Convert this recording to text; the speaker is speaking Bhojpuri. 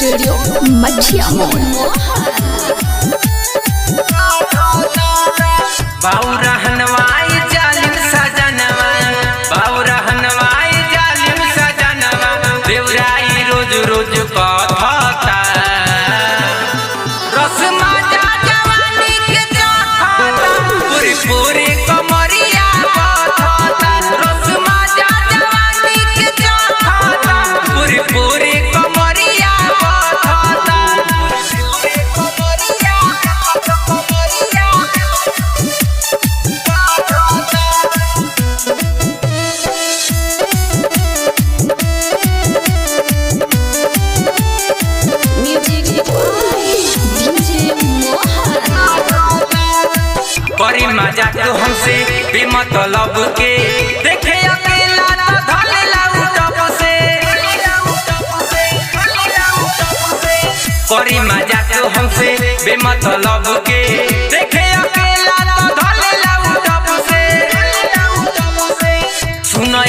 स्टूडियो मछिया मोड़। बाउरा हनवाई जालिम सजनवा, बाउरा हनवाई जालिम सजनवा, देवराई रोज रोज कहता रसमा जा जवानी के चाहता, पूरी पूरी कमरिया बहता, रसमा जा जवानी के चाहता, पूरी पूरी कमरिया बहता, बड़ी मजाक हमसे बेमतलब के देखे अकेला तो धलेला उटप से, बड़ी मजाक हमसे बेमतलब के देखे अकेला तो धलेला उटप से। सुनो